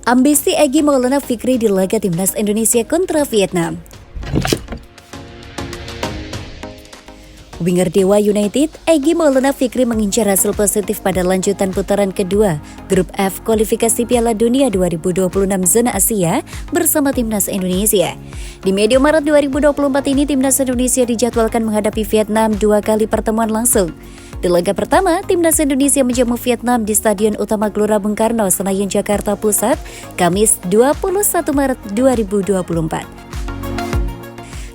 Ambisi Egy Maulana Fikri di laga Timnas Indonesia kontra Vietnam. Winger Dewa United, Egy Maulana Fikri mengincar hasil positif pada lanjutan putaran kedua Grup F kualifikasi Piala Dunia 2026 zona Asia bersama Timnas Indonesia. Di medio Maret 2024 ini, Timnas Indonesia dijadwalkan menghadapi Vietnam 2 kali pertemuan langsung. Di laga pertama, Timnas Indonesia menjamu Vietnam di Stadion Utama Gelora Bung Karno, Senayan, Jakarta Pusat, Kamis 21 Maret 2024.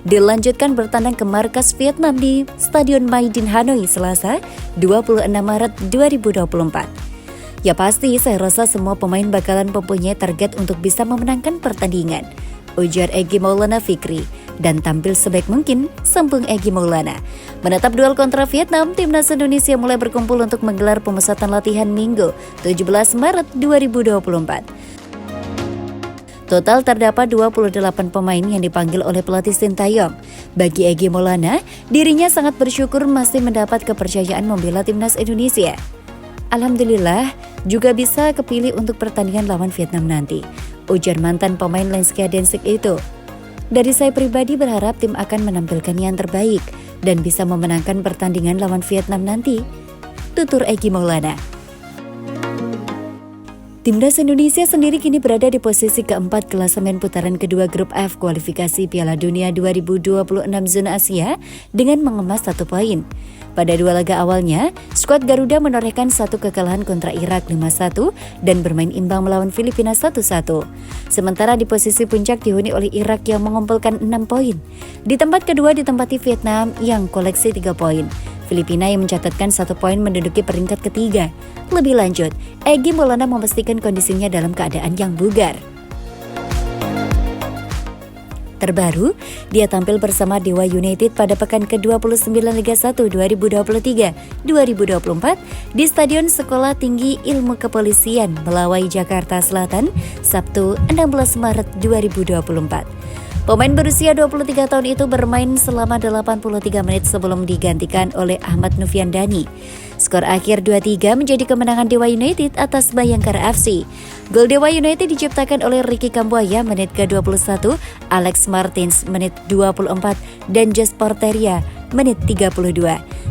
Dilanjutkan bertandang ke markas Vietnam di Stadion Mai Dinh Hanoi, Selasa 26 Maret 2024. Ya pasti, saya rasa semua pemain bakalan mempunyai target untuk bisa memenangkan pertandingan, ujar Egy Maulana Fikri, dan tampil sebaik mungkin, sambung Egy Maulana. Menatap duel kontra Vietnam, Timnas Indonesia mulai berkumpul untuk menggelar pemusatan latihan Minggu 17 Maret 2024. Total terdapat 28 pemain yang dipanggil oleh pelatih Sintayong. Bagi Egy Maulana, dirinya sangat bersyukur masih mendapat kepercayaan membela Timnas Indonesia. Alhamdulillah, juga bisa kepilih untuk pertandingan lawan Vietnam nanti, ujar mantan pemain Lenska Densik itu. Dari saya pribadi berharap tim akan menampilkan yang terbaik dan bisa memenangkan pertandingan lawan Vietnam nanti, tutur Egy Maulana. Timnas Indonesia sendiri kini berada di posisi keempat klasemen putaran kedua Grup F kualifikasi Piala Dunia 2026 zona Asia dengan mengemas 1 poin. Pada 2 laga awalnya, skuad Garuda menorehkan 1 kekalahan kontra Irak 5-1 dan bermain imbang melawan Filipina 1-1. Sementara di posisi puncak dihuni oleh Irak yang mengumpulkan 6 poin. Di tempat kedua ditempati Vietnam yang koleksi 3 poin. Filipina yang mencatatkan 1 poin menduduki peringkat ketiga. Lebih lanjut, Egy Maulana memastikan kondisinya dalam keadaan yang bugar. Terbaru, dia tampil bersama Dewa United pada pekan ke-29 Liga 1 2023-2024 di Stadion Sekolah Tinggi Ilmu Kepolisian, Melawai, Jakarta Selatan, Sabtu 16 Maret 2024. Pemain berusia 23 tahun itu bermain selama 83 menit sebelum digantikan oleh Ahmad Noviandani. Skor akhir 2-3 menjadi kemenangan Dewa United atas Bayangkara FC. Gol Dewa United diciptakan oleh Ricky Kambuaya menit ke-21, Alex Martins menit 24, dan Jas Porteria menit 32.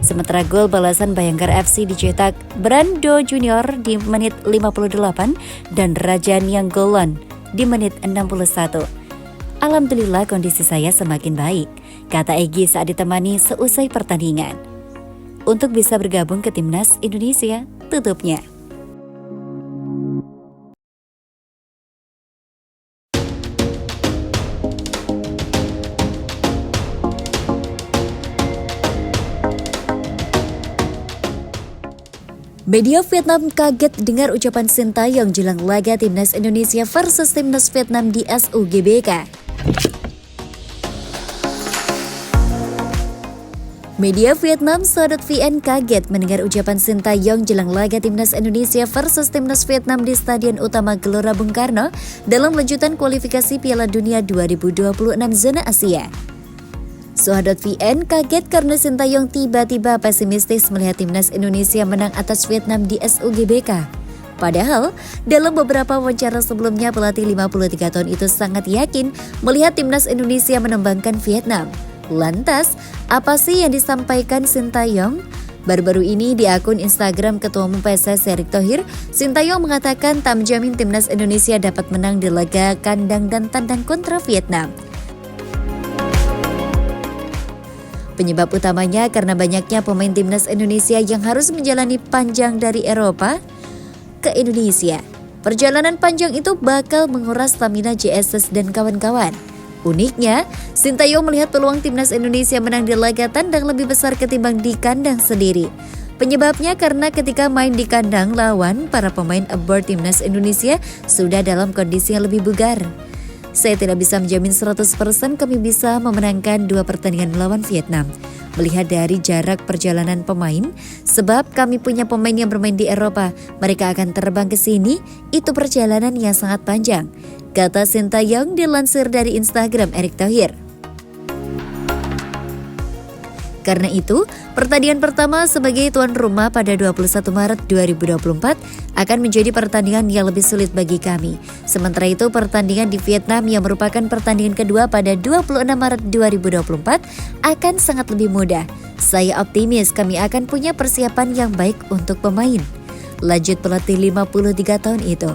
Sementara gol balasan Bayangkara FC dicetak Brando Junior di menit 58 dan Raja Nianggolon di menit 61. Alhamdulillah kondisi saya semakin baik, kata Egy saat ditemani seusai pertandingan. Untuk bisa bergabung ke Timnas Indonesia, tutupnya. Media Vietnam kaget dengar ucapan Sintayong jelang laga Timnas Indonesia versus Timnas Vietnam di SUGBK. Media Vietnam Sao.vn kaget mendengar ucapan Sintayong jelang laga Timnas Indonesia versus Timnas Vietnam di Stadion Utama Gelora Bung Karno dalam lanjutan kualifikasi Piala Dunia 2026 zona Asia. Sao.vn kaget karena Sintayong tiba-tiba pesimistis melihat Timnas Indonesia menang atas Vietnam di SUGBK. Padahal, dalam beberapa wawancara sebelumnya, pelatih 53 tahun itu sangat yakin melihat Timnas Indonesia menembangkan Vietnam. Lantas, apa sih yang disampaikan Sintayong? Baru-baru ini di akun Instagram Ketua Umum PSSI Erick Thohir, Sintayong mengatakan tak menjamin Timnas Indonesia dapat menang di laga kandang dan tandang kontra Vietnam. Penyebab utamanya karena banyaknya pemain Timnas Indonesia yang harus menjalani panjang dari Eropa ke Indonesia. Perjalanan panjang itu bakal menguras stamina JSS dan kawan-kawan. Uniknya, Sintayong melihat peluang Timnas Indonesia menang di laga tandang lebih besar ketimbang di kandang sendiri. Penyebabnya karena ketika main di kandang lawan, para pemain aboard Timnas Indonesia sudah dalam kondisi yang lebih bugar. Saya tidak bisa menjamin 100% kami bisa memenangkan 2 pertandingan melawan Vietnam. Melihat dari jarak perjalanan pemain, sebab kami punya pemain yang bermain di Eropa, mereka akan terbang ke sini, itu perjalanan yang sangat panjang, kata Sintayong dilansir dari Instagram Erick Thohir. Karena itu, pertandingan pertama sebagai tuan rumah pada 21 Maret 2024 akan menjadi pertandingan yang lebih sulit bagi kami. Sementara itu, pertandingan di Vietnam yang merupakan pertandingan kedua pada 26 Maret 2024 akan sangat lebih mudah. Saya optimis kami akan punya persiapan yang baik untuk pemain. Lanjut pelatih 53 tahun itu.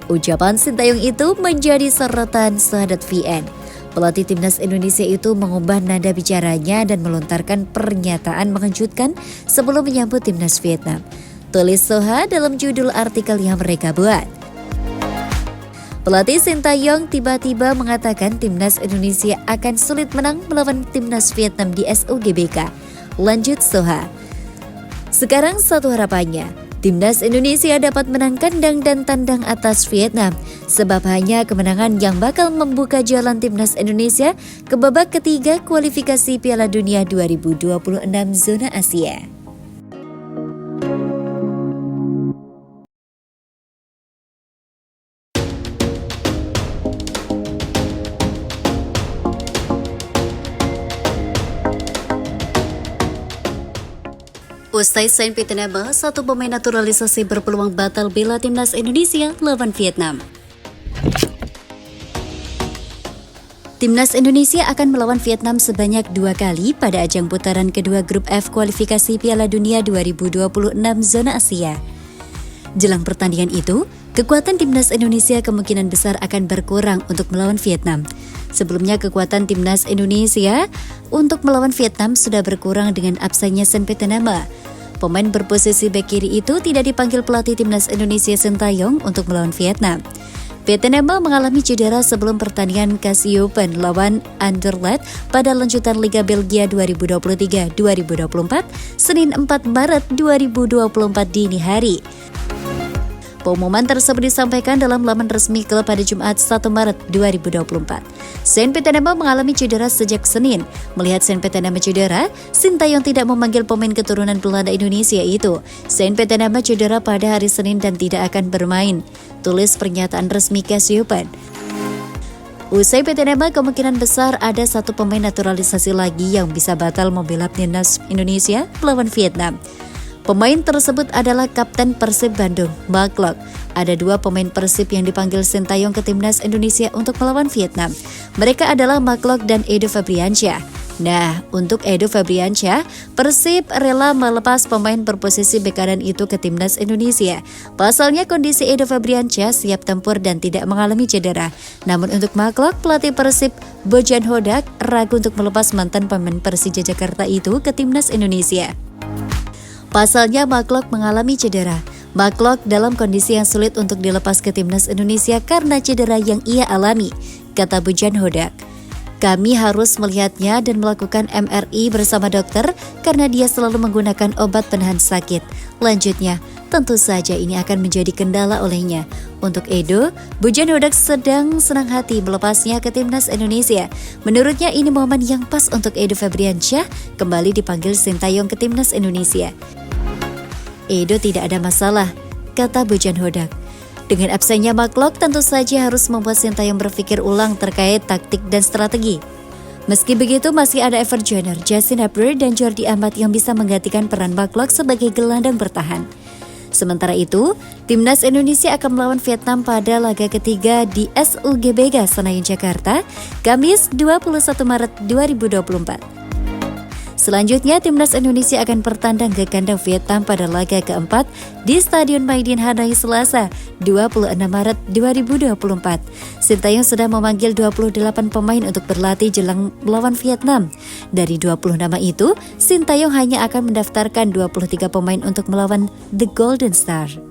Ucapan Sintayong itu menjadi sorotan sahabat VN. Pelatih timnas Indonesia itu mengubah nada bicaranya dan melontarkan pernyataan mengejutkan sebelum menyambut timnas Vietnam. Tulis Soha dalam judul artikel yang mereka buat. Pelatih Sintayong tiba-tiba mengatakan timnas Indonesia akan sulit menang melawan timnas Vietnam di SUGBK. Lanjut Soha. Sekarang satu harapannya, timnas Indonesia dapat menang kandang dan tandang atas Vietnam, sebab hanya kemenangan yang bakal membuka jalan timnas Indonesia ke babak ketiga kualifikasi Piala Dunia 2026 zona Asia. Usai Saint Petersburg, satu pemain naturalisasi berpeluang batal bela timnas Indonesia lawan Vietnam. Timnas Indonesia akan melawan Vietnam sebanyak 2 kali pada ajang putaran kedua grup F kualifikasi Piala Dunia 2026 zona Asia. Jelang pertandingan itu, kekuatan timnas Indonesia kemungkinan besar akan berkurang untuk melawan Vietnam. Sebelumnya kekuatan timnas Indonesia untuk melawan Vietnam sudah berkurang dengan absennya Saint Petersburg. Pemain berposisi bek kiri itu tidak dipanggil pelatih timnas Indonesia Sintayong untuk melawan Vietnam. Petersburg mengalami cedera sebelum pertandingan Casio Open lawan Anderlecht pada lanjutan Liga Belgia 2023-2024 Senin 4 Maret 2024 dini hari. Pengumuman tersebut disampaikan dalam laman resmi klub pada Jumat 1 Maret 2024. Saint Petersburg mengalami cedera sejak Senin. Melihat Saint Petersburg cedera, Sintayong tidak memanggil pemain keturunan Belanda Indonesia itu. Saint Petersburg cedera pada hari Senin dan tidak akan bermain. Tulis pernyataan resmi Cassiopen. Usai Petersburg, kemungkinan besar ada satu pemain naturalisasi lagi yang bisa batal membela timnas Indonesia melawan Vietnam. Pemain tersebut adalah Kapten Persib Bandung, Mark Lok. Ada 2 pemain Persib yang dipanggil Sintayong ke timnas Indonesia untuk melawan Vietnam. Mereka adalah Mark Lok dan Edo Febriansyah. Nah, untuk Edo Febriansyah, Persib rela melepas pemain berposisi bek kanan itu ke timnas Indonesia. Pasalnya kondisi Edo Febriansyah siap tempur dan tidak mengalami cedera. Namun untuk Mark Lok, pelatih Persib Bojan Hodak ragu untuk melepas mantan pemain Persija Jakarta itu ke timnas Indonesia. Pasalnya Mark Lok mengalami cedera. Mark Lok dalam kondisi yang sulit untuk dilepas ke timnas Indonesia karena cedera yang ia alami, kata Bojan Hodak. Kami harus melihatnya dan melakukan MRI bersama dokter karena dia selalu menggunakan obat penahan sakit. Lanjutnya, tentu saja ini akan menjadi kendala olehnya. Untuk Edo, Bojan Hodak sedang senang hati melepasnya ke timnas Indonesia. Menurutnya ini momen yang pas untuk Edo Febriansyah kembali dipanggil Sintayong ke timnas Indonesia. Edo tidak ada masalah, kata Bojan Hodak. Dengan absennya Mark Lok tentu saja harus membuat Sintayong berpikir ulang terkait taktik dan strategi. Meski begitu masih ada Ever Joner, Justin Hepburn dan Jordi Amat yang bisa menggantikan peran Mark Lok sebagai gelandang bertahan. Sementara itu, timnas Indonesia akan melawan Vietnam pada laga ketiga di SUGBK Senayan Jakarta, Kamis 21 Maret 2024. Selanjutnya, timnas Indonesia akan bertandang ke kandang Vietnam pada laga keempat di Stadion Maidin Hanoi Selasa, 26 Maret 2024. Sintayong sudah memanggil 28 pemain untuk berlatih jelang melawan Vietnam. Dari 20 nama itu, Sintayong hanya akan mendaftarkan 23 pemain untuk melawan The Golden Star.